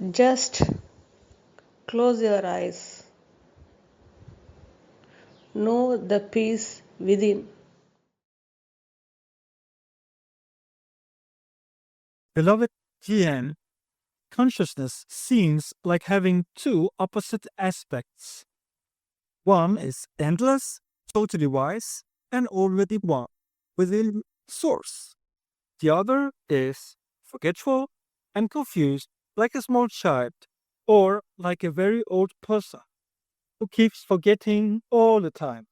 Just close your eyes. Know the peace within. Beloved Jian, consciousness seems like having two opposite aspects. One is endless, totally wise, and already one within Source. The other is forgetful and confused, like a small child, or like a very old person who keeps forgetting all the time.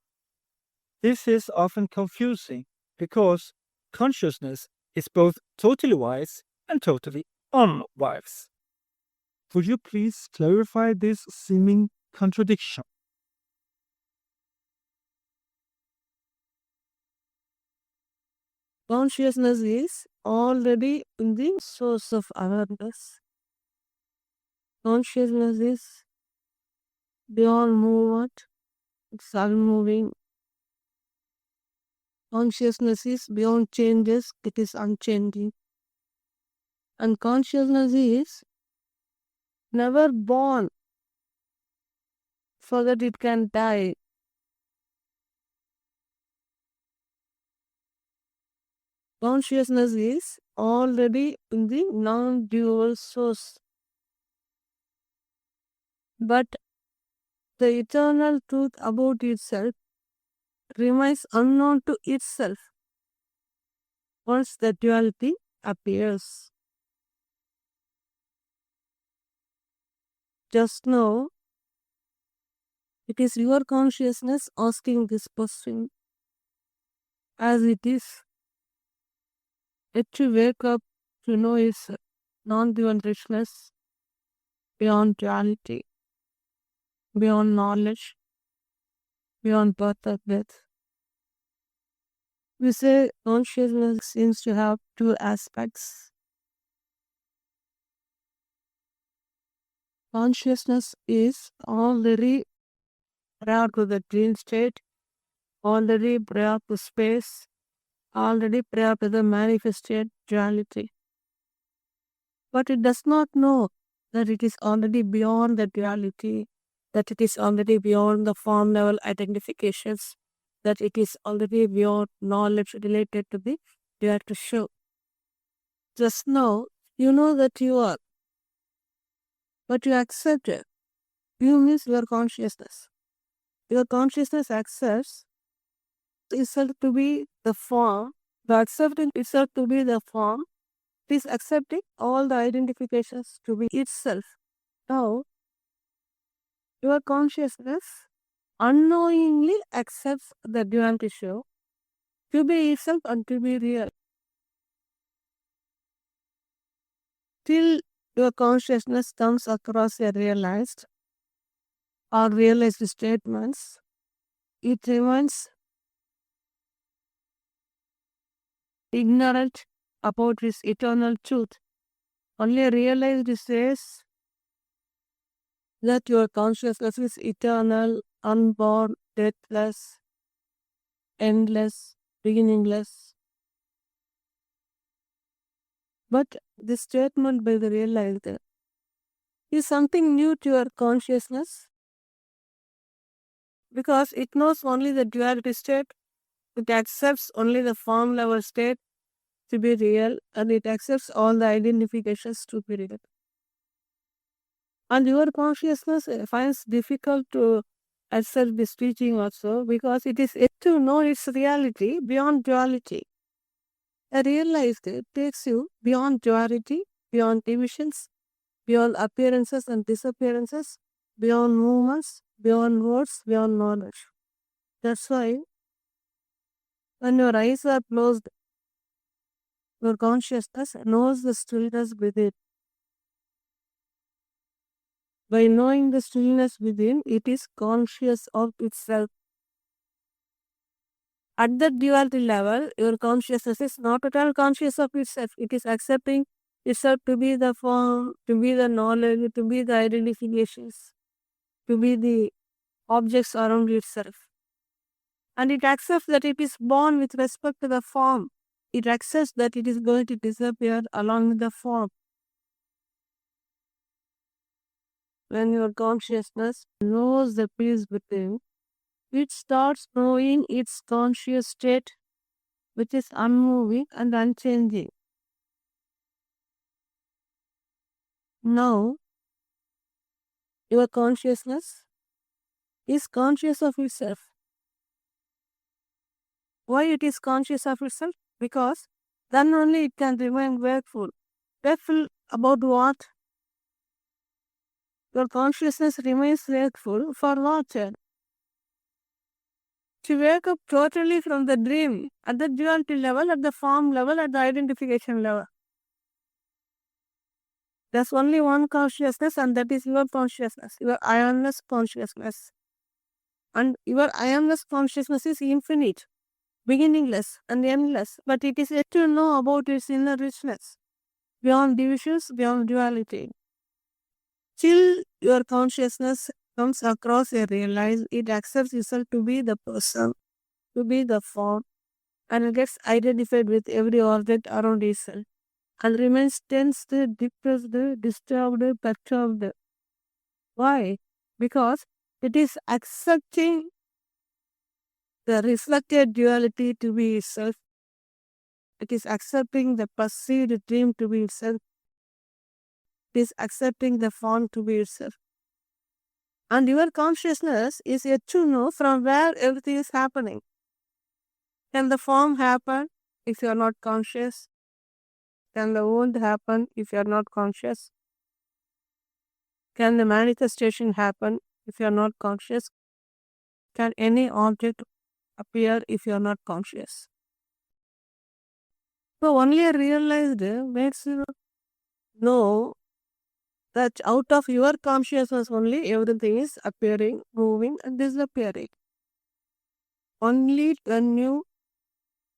This is often confusing because consciousness is both totally wise and totally unwise. Would you please clarify this seeming contradiction? Consciousness is already in the source of awareness. Consciousness is beyond movement, it's unmoving. Consciousness is beyond changes, it is unchanging. And consciousness is never born so that it can die. Consciousness is already in the non-dual source. But the eternal truth about itself remains unknown to itself once the duality appears. Just know it is your consciousness asking this question as it is. Yet to wake up to know its non-dual richness beyond duality, beyond knowledge, beyond birth or death. We say consciousness seems to have two aspects. Consciousness is already prior to the dream state, already prior to space, already prior to the manifested duality. But it does not know that it is already beyond the duality, that it is already beyond the form level identifications, that it is already beyond knowledge related to the duality show. Just know, you know that you are, but you accept it. You miss your consciousness. Your consciousness accepts itself to be the form, the accepting itself to be the form, is accepting all the identifications to be itself. Now, your consciousness unknowingly accepts the duality show to be itself and to be real. Till your consciousness comes across a realized or realized statements, it remains ignorant about its eternal truth. Only realized says that your consciousness is eternal, unborn, deathless, endless, beginningless. But this statement by the realized is something new to your consciousness because it knows only the duality state, it accepts only the form level state to be real, and it accepts all the identifications to be real. And your consciousness finds difficult to accept this teaching also because it is yet to know its reality beyond duality. A realized takes you beyond duality, beyond divisions, beyond appearances and disappearances, beyond movements, beyond words, beyond knowledge. That's why when your eyes are closed, your consciousness knows the stillness within. By knowing the stillness within, it is conscious of itself. At the duality level, your consciousness is not at all conscious of itself. It is accepting itself to be the form, to be the knowledge, to be the identifications, to be the objects around itself. And it accepts that it is born with respect to the form. It accepts that it is going to disappear along with the form. when your consciousness knows the peace within, it starts knowing its conscious state, which is unmoving and unchanging. Now, your consciousness is conscious of itself. Why it is conscious of itself? Because then only it can remain wakeful. Wakeful about what? Your consciousness remains wakeful for what? To wake up totally from the dream, at the duality level, at the form level, at the identification level. There's only one consciousness, and that is your consciousness, your I-amness consciousness. And your I-amness consciousness is infinite, beginningless and endless, but it is yet to know about its inner richness, beyond divisions, beyond duality. Till your consciousness comes across and realize it accepts itself to be the person, to be the form, and it gets identified with every object around itself, and remains tensed, depressed, disturbed, perturbed. Why? Because it is accepting the reflected duality to be itself. It is accepting the perceived dream to be itself. It is accepting the form to be itself. And your consciousness is yet to know from where everything is happening. Can the form happen if you are not conscious? Can the wound happen if you are not conscious? Can the manifestation happen if you are not conscious? Can any object appear if you are not conscious? So only a realized makes you know that out of your consciousness only everything is appearing, moving and disappearing. Only when you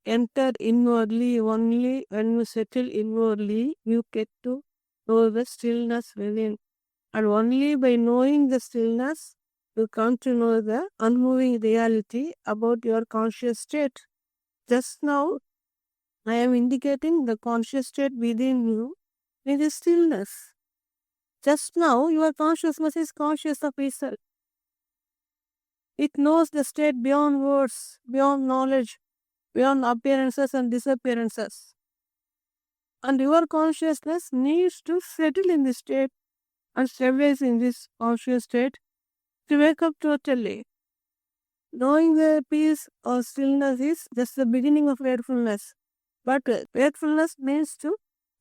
enter inwardly, only when you settle inwardly, you get to know the stillness within. And only by knowing the stillness, you come to know the unmoving reality about your conscious state. Just now, I am indicating the conscious state within you in the stillness. Just now, your consciousness is conscious of itself. It knows the state beyond words, beyond knowledge, beyond appearances and disappearances. And your consciousness needs to settle in this state and stabilize in this conscious state to wake up totally. Knowing the peace or stillness is just the beginning of wakefulness. But wakefulness means to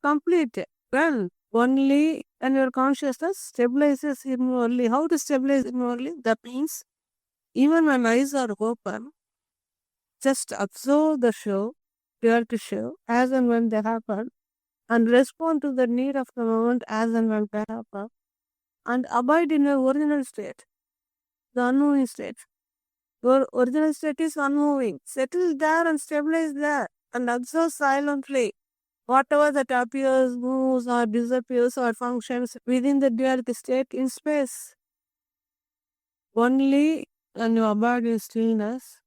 complete it. Well, only when your consciousness stabilizes inwardly. How to stabilize inwardly? That means even when eyes are open, just observe the show, reality show, as and when they happen, and respond to the need of the moment as and when they happen, and abide in your original state, the unmoving state. Your original state is unmoving. Settle there and stabilize there, and observe silently whatever that appears, moves, or disappears, or functions within the duality state in space. Only when you abide in stillness,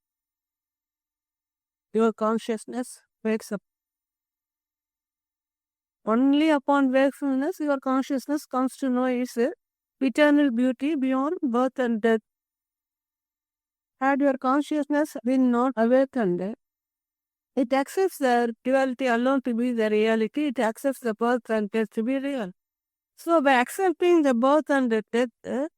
your consciousness wakes up. Only upon wakefulness, your consciousness comes to know its eternal beauty beyond birth and death. Had your consciousness been not awakened, it accepts the duality alone to be the reality. It accepts the birth and death to be real. So by accepting the birth and the death,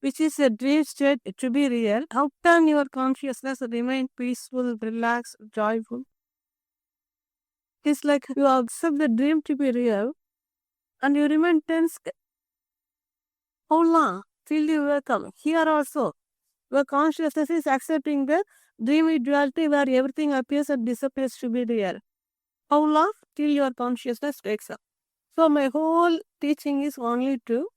which is a dream state to be real, how can your consciousness remain peaceful, relaxed, joyful? It's like you accept the dream to be real and you remain tense. How long? Till you wake up. Here also, your consciousness is accepting the dreamy duality where everything appears and disappears to be real. How long? Till your consciousness wakes up. So my whole teaching is only to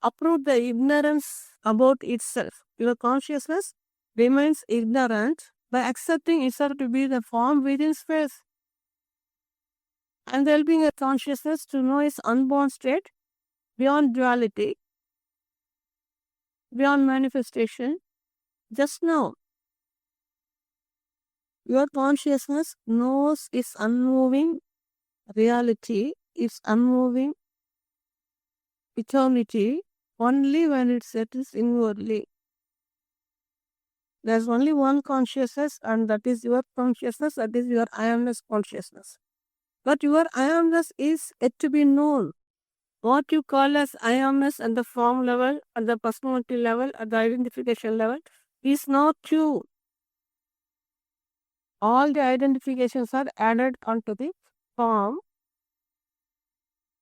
uproot the ignorance about itself. Your consciousness remains ignorant by accepting itself to be the form within space. And helping a consciousness to know its unborn state beyond duality, beyond manifestation. Just now, your consciousness knows its unmoving reality, its unmoving eternity, only when it settles inwardly. There's only one consciousness, and that is your consciousness, that is your I amness consciousness. But your I amness is yet to be known. What you call as I amness at the form level, at the personality level, at the identification level, is not true. All the identifications are added onto the form,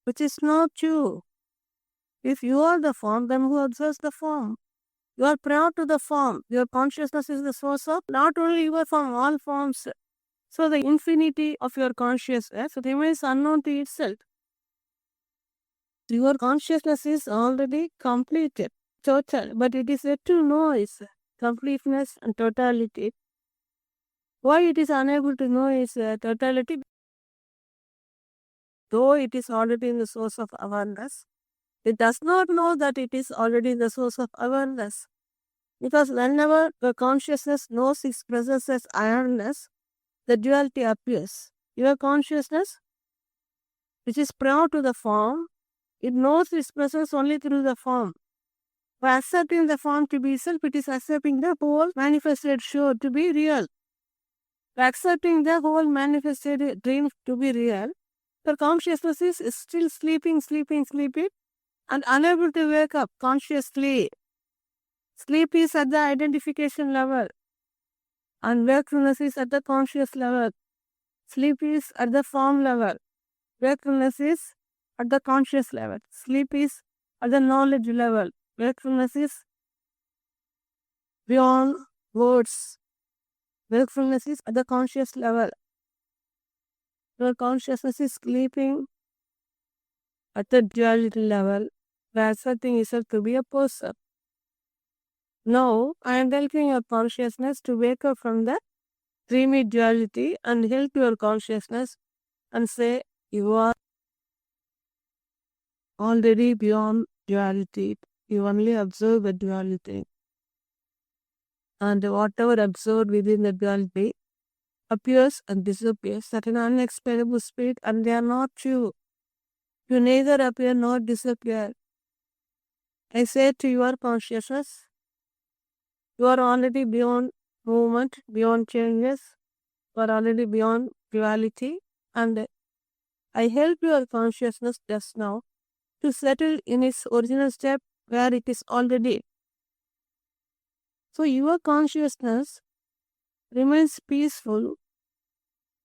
which is not true. If you are the form, then who observes the form? You are prior to the form. Your consciousness is the source of not only your form, all forms. So the infinity of your consciousness remains unknown to itself. Your consciousness is already completed, total, but it is yet to know its completeness and totality. Why it is unable to know its totality? Though it is already in the source of awareness, it does not know that it is already the source of awareness. Because whenever the consciousness knows its presence as awareness, the duality appears. Your consciousness, which is prior to the form, it knows its presence only through the form. By accepting the form to be self, it is accepting the whole manifested show to be real. By accepting the whole manifested dream to be real, the consciousness is still sleeping, and unable to wake up consciously. Sleep is at the identification level, and wakefulness is at the conscious level. Sleep is at the form level. Wakefulness is at the conscious level. Sleep is at the knowledge level. Wakefulness is beyond words. Wakefulness is at the conscious level. Your consciousness is sleeping at the duality level, where accepting yourself to be a person. Now, I am helping your consciousness to wake up from the dreamy duality and help your consciousness and say, you are already beyond duality. You only observe the duality. And whatever observed within the duality appears and disappears at an unexplainable speed, and they are not true. You neither appear nor disappear. I say to your consciousness, you are already beyond movement, beyond changes, you are already beyond duality, and I help your consciousness just now to settle in its original step where it is already. So your consciousness remains peaceful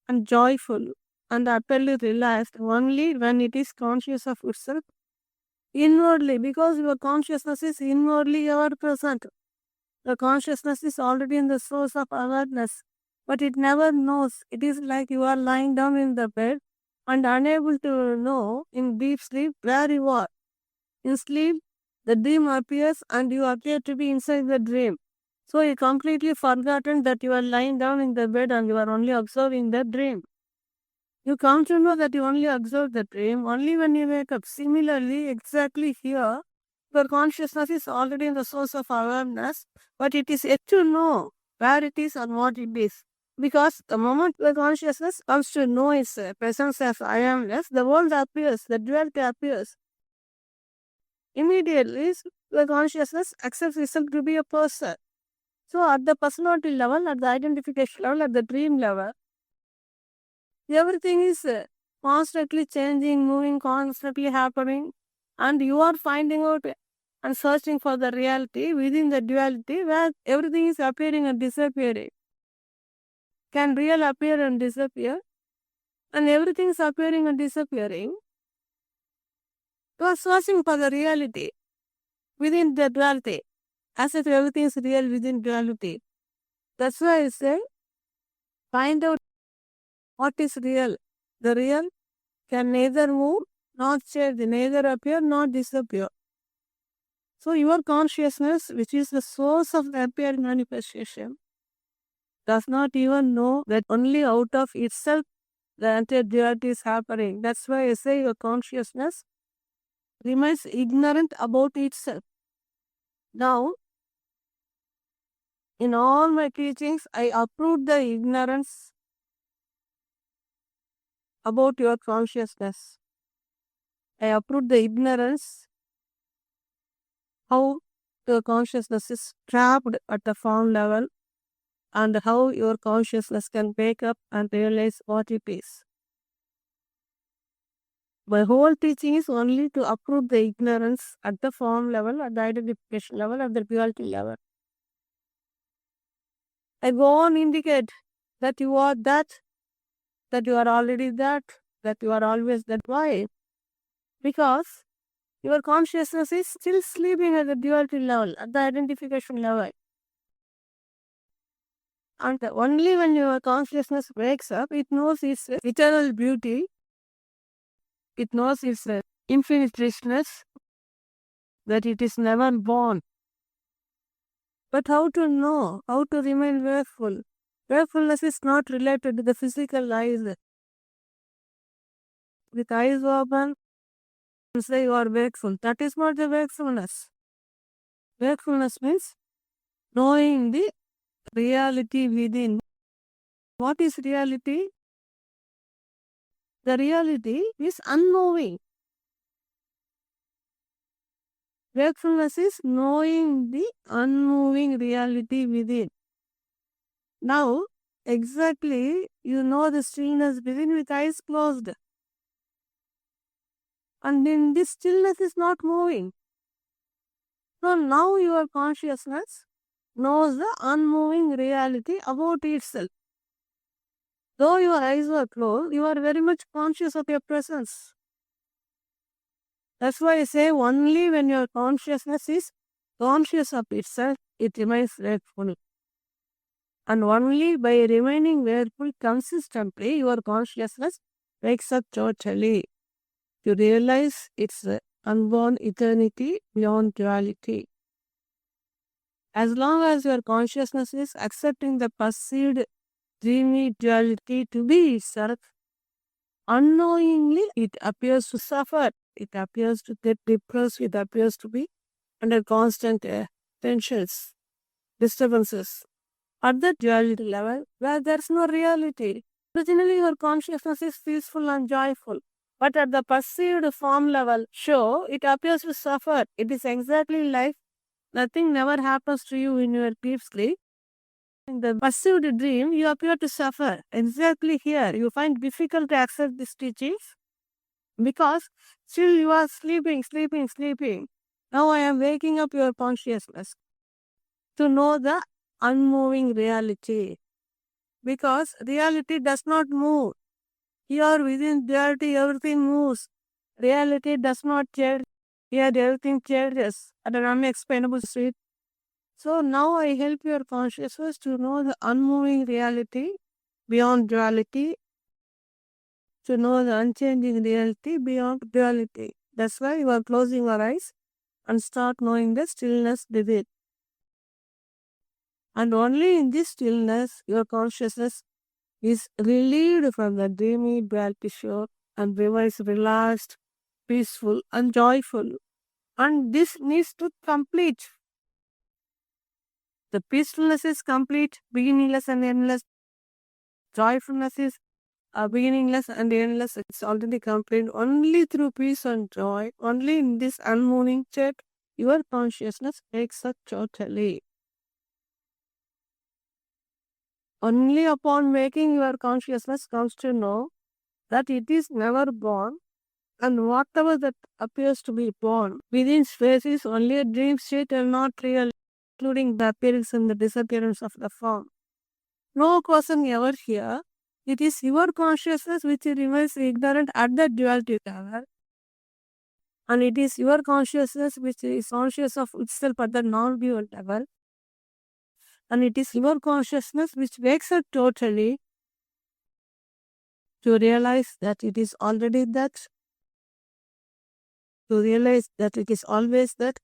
and joyful and utterly relaxed only when it is conscious of itself inwardly, because your consciousness is inwardly ever present. The consciousness is already in the source of awareness, but it never knows. It is like you are lying down in the bed and unable to know in deep sleep where you are. In sleep, the dream appears and you appear to be inside the dream. So you completely forgotten that you are lying down in the bed and you are only observing the dream. You come to know that you only observe the dream only when you wake up. Similarly, exactly here, your consciousness is already in the source of awareness, but it is yet to know where it is and what it is. Because the moment the consciousness comes to know its presence as I amness, the world appears, the duality appears. Immediately, the consciousness accepts itself to be a person. So at the personality level, at the identification level, at the dream level, everything is constantly changing, moving, constantly happening, and you are finding out and searching for the reality within the duality where everything is appearing and disappearing. Can real appear and disappear? And everything is appearing and disappearing. You are searching for the reality within the duality, as if everything is real within duality. That's why I say, find out what is real. The real can neither move nor change, neither appear nor disappear. So your consciousness, which is the source of the appearing manifestation, does not even know that only out of itself the entire duality is happening. That's why I say your consciousness remains ignorant about itself. Now, in all my teachings, I uproot the ignorance about your consciousness. I uproot the ignorance how your consciousness is trapped at the form level and how your consciousness can wake up and realize what it is. My whole teaching is only to uproot the ignorance at the form level, at the identification level, at the duality level. I go on indicate that you are that you are already that you are always that. Why? Because your consciousness is still sleeping at the duality level, at the identification level. And only when your consciousness wakes up, it knows its eternal beauty, it knows its infinite richness, that it is never born. But how to know? How to remain wakeful? Wakefulness is not related to the physical eyes. With eyes open, you say you are wakeful. That is not the wakefulness. Wakefulness means knowing the reality within. What is reality? The reality is unknowing. Wakefulness is knowing the unmoving reality within. Now, exactly, you know the stillness within with eyes closed. And then this stillness is not moving. So now your consciousness knows the unmoving reality about itself. Though your eyes are closed, you are very much conscious of your presence. That's why I say only when your consciousness is conscious of itself, it remains wakeful. And only by remaining wakeful consistently, your consciousness wakes up totally to realize its unborn eternity beyond duality. As long as your consciousness is accepting the perceived dreamy duality to be itself, unknowingly it appears to suffer, it appears to get depressed, it appears to be under constant tensions, disturbances. At the duality level, where there is no reality, originally your consciousness is peaceful and joyful. But at the perceived form level, sure, it appears to suffer. It is exactly like nothing never happens to you in your deep sleep. In the perceived dream, you appear to suffer. Exactly here, you find difficult to accept these teachings because still you are sleeping. Now I am waking up your consciousness to know the unmoving reality. Because reality does not move. Here within duality, everything moves. Reality does not change. Here everything changes at an unexplainable speed. So now I help your consciousness to know the unmoving reality beyond duality, to know the unchanging reality beyond duality. That's why you are closing your eyes and start knowing the stillness within. And only in this stillness, your consciousness is relieved from the dreamy duality shore and remains relaxed, peaceful, and joyful. And this needs to complete. The peacefulness is complete, beginningless and endless. Joyfulness is beginningless and endless. It's already complete. Only through peace and joy, only in this unmoving state, your consciousness wakes up totally. Only upon waking your consciousness comes to know that it is never born, and whatever that appears to be born within space is only a dream state and not real, including the appearance and the disappearance of the form. No person ever here. It is your consciousness which remains ignorant at the duality level, and it is your consciousness which is conscious of itself at the non-dual level, and it is your consciousness which wakes up totally to realize that it is already that, to realize that it is always that,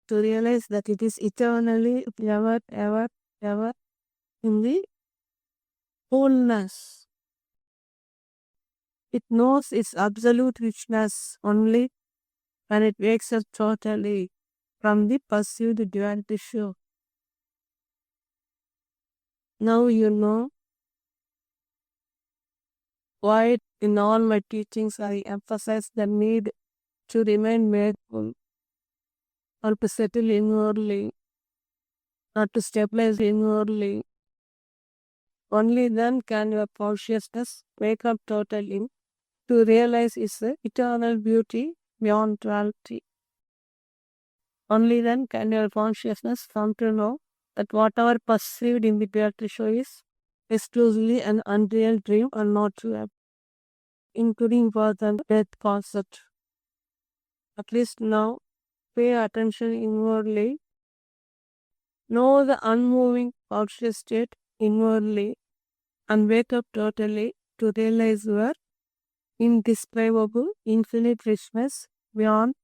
to realize that it is eternally, ever in the wholeness. It knows its absolute richness only when it wakes up totally from the perceived duality show. Now you know why in all my teachings I emphasize the need to remain wakeful. or to settle inwardly, or to stabilize inwardly. Only then can your consciousness wake up totally to realize its eternal beauty beyond duality. Only then can your consciousness come to know that whatever perceived in the duality show is exclusively an unreal dream and not real, including birth and death concept. At least now, pay attention inwardly. Know the unmoving conscious state inwardly and wake up totally to realize your indescribable infinite richness beyond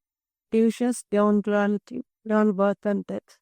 divisions, beyond duality, beyond birth and death.